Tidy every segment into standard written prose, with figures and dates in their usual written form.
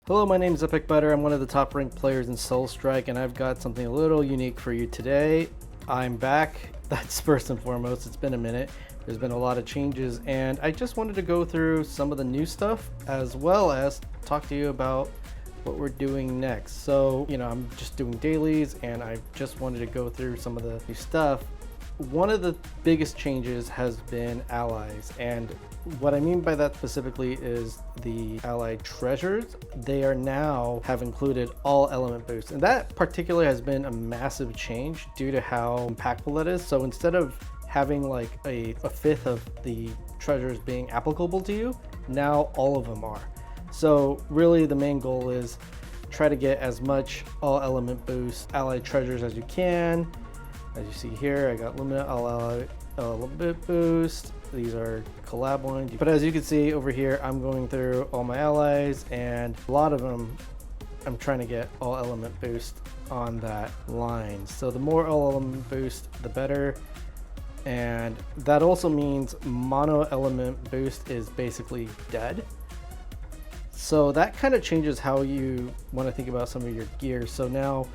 Hello, my name is Epic Butter. I'm one of the top ranked players in Soulstrike, and I've got something a little unique for you today. I'm back. That's first and foremost. It's been a minute. There's been a lot of changes, and I just wanted to go through some of the new stuff as well as talk to you about what we're doing next. So, I'm just doing dailies, and I just wanted to go through some of the new stuff. One of the biggest changes has been allies, and what I mean by that specifically is the allied treasures. They are now have included all element boosts, and that particularly has been a massive change due to how impactful that is. So instead of having like a fifth of the treasures being applicable to you, now all of them are. So really the main goal is try to get as much all element boost allied treasures as you can. As you see here, I got Lumina all element boost. These are collab ones. But as you can see over here, I'm going through all my allies, and a lot of them I'm trying to get all element boost on that line. So the more all element boost, the better. And that also means mono element boost is basically dead. So that kind of changes how you want to think about some of your gear. So now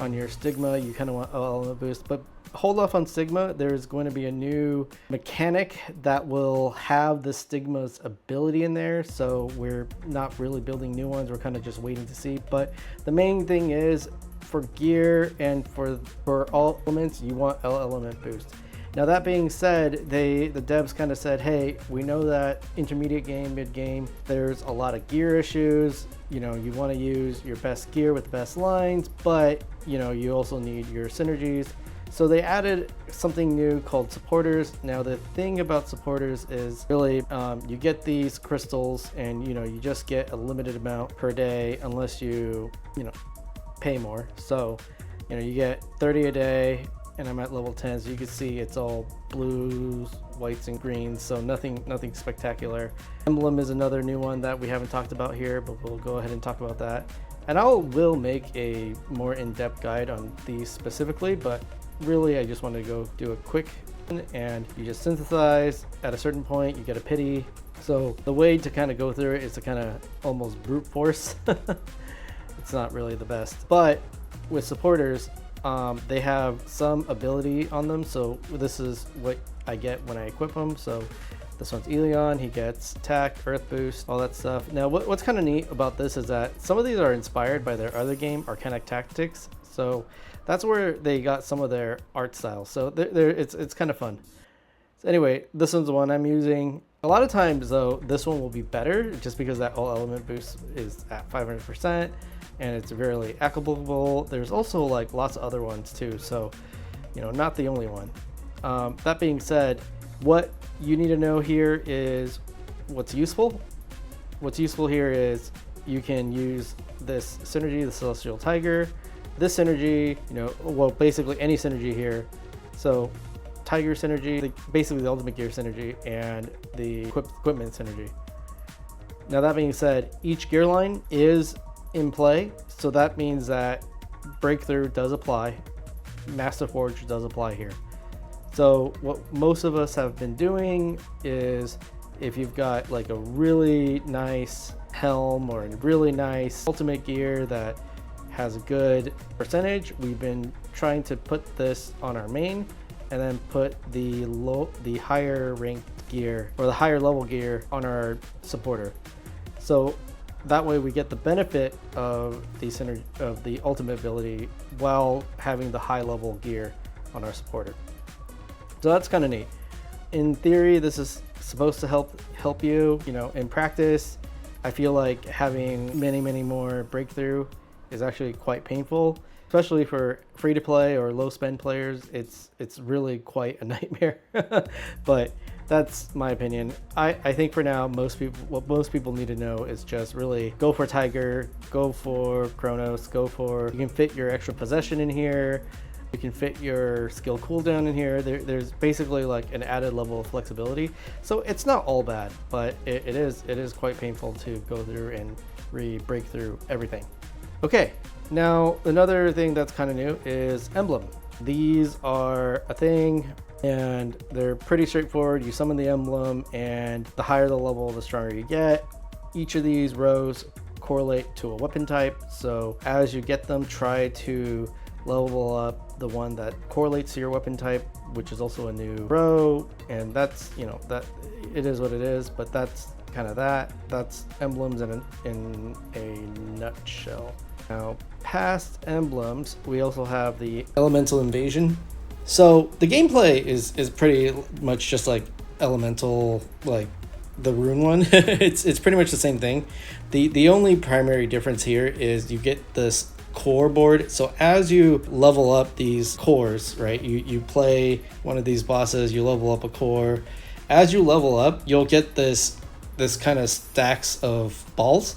on your Stigma, you kind of want all element boost, but hold off on Stigma. There's going to be a new mechanic that will have the Stigma's ability in there. So we're not really building new ones. We're kind of just waiting to see. But the main thing is for gear and for all elements, you want all element boost. Now that being said, the devs kind of said, hey, we know that intermediate game, mid game, there's a lot of gear issues. You want to use your best gear with the best lines, but you also need your synergies. So they added something new called supporters. Now the thing about supporters is really you get these crystals, and you just get a limited amount per day unless you pay more. So you get 30 a day, and I'm at level 10, so you can see it's all blues, whites, and greens, so nothing spectacular. Emblem is another new one that we haven't talked about here, but we'll go ahead and talk about that. And I will make a more in-depth guide on these specifically, but really I just wanted to go do a quick one. And you just synthesize. At a certain point, you get a pity. So the way to kind of go through it is to kind of almost brute force. It's not really the best, but with supporters, they have some ability on them. So this is what I get when I equip them. So this one's Elion, he gets attack, earth boost, all that stuff. Now what's kind of neat about this is that some of these are inspired by their other game, Arcanic Tactics. So that's where they got some of their art style. So it's kind of fun. So anyway, this one's the one I'm using. A lot of times though, this one will be better just because that all element boost is at 500%. And it's very applicable. There's also like lots of other ones too, so not the only one. That being said, what you need to know here is what's useful. What's useful here is you can use this synergy, the Celestial Tiger, this synergy, well, basically any synergy here. So Tiger synergy, basically the ultimate gear synergy, and the equipment synergy. Now that being said, each gear line is in play, so that means that Breakthrough does apply, Master Forge does apply here. So what most of us have been doing is, if you've got like a really nice helm or a really nice ultimate gear that has a good percentage, we've been trying to put this on our main and then put the higher ranked gear or the higher level gear on our supporter. So that way we get the benefit of the ultimate ability while having the high level gear on our supporter. So that's kind of neat. In theory, this is supposed to help you. In practice, I feel like having many more breakthrough is actually quite painful, especially for free to play or low spend players. It's really quite a nightmare. But that's my opinion. I think for now, what most people need to know is just really go for Tiger, go for Chronos, you can fit your extra possession in here, you can fit your skill cooldown in here. There's basically like an added level of flexibility. So it's not all bad, but it is quite painful to go through and break through everything. Okay, now another thing that's kind of new is Emblem. These are a thing, and they're pretty straightforward. You summon the emblem, and the higher the level, the stronger you get. Each of these rows correlate to a weapon type. So as you get them, try to level up the one that correlates to your weapon type, which is also a new row. And that's, you know, that it is what it is, but that's kind of that's emblems in a nutshell. Now, past emblems, we also have the elemental invasion. So the gameplay is pretty much just like elemental, like the rune one. It's pretty much the same thing. The only primary difference here is you get this core board. So as you level up these cores, right, you play one of these bosses, you level up a core. As you level up, you'll get this kind of stacks of balls.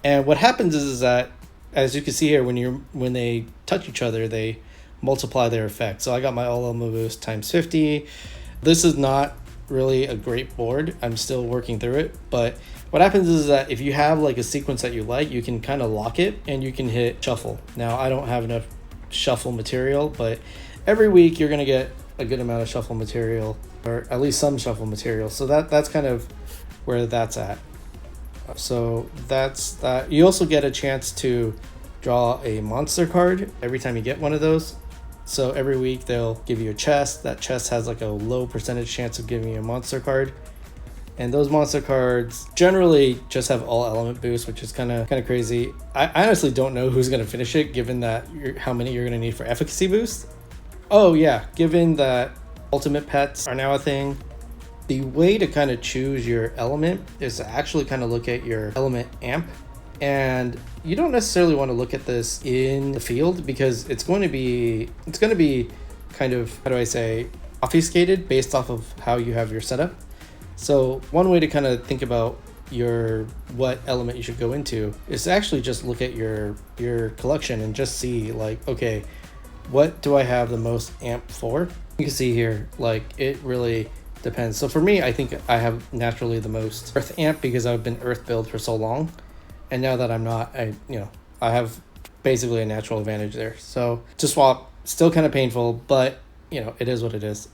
And what happens is that, as you can see here, when they touch each other, they multiply their effect. So I got my all element boost times 50. This is not really a great board. I'm still working through it, but what happens is that if you have like a sequence that you like, you can kind of lock it and you can hit shuffle. Now I don't have enough shuffle material, but every week you're gonna get a good amount of shuffle material, or at least some shuffle material. So that's kind of where that's at. So that's that. You also get a chance to draw a monster card every time you get one of those. So every week they'll give you a chest. That chest has like a low percentage chance of giving you a monster card. And those monster cards generally just have all element boost, which is kind of crazy. I honestly don't know who's going to finish it, given that how many you're going to need for efficacy boost. Oh yeah, given that ultimate pets are now a thing, the way to kind of choose your element is to actually kind of look at your element amp. And you don't necessarily want to look at this in the field, because it's going to be kind of, how do I say, obfuscated based off of how you have your setup. So one way to kind of think about what element you should go into is to actually just look at your collection and just see, like, okay, what do I have the most amp for? You can see here, like, it really depends. So for me, I think I have naturally the most earth amp because I've been earth build for so long. And now that I'm not, I have basically a natural advantage there. So to swap, still kind of painful, but it is what it is.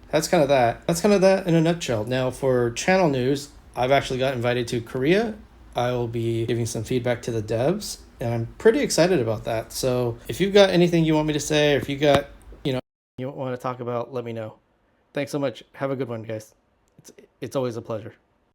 That's kind of that in a nutshell. Now for channel news, I've actually got invited to Korea. I will be giving some feedback to the devs, and I'm pretty excited about that. So if you've got anything you want me to say, or if you got, you want to talk about, let me know. Thanks so much. Have a good one, guys. It's always a pleasure.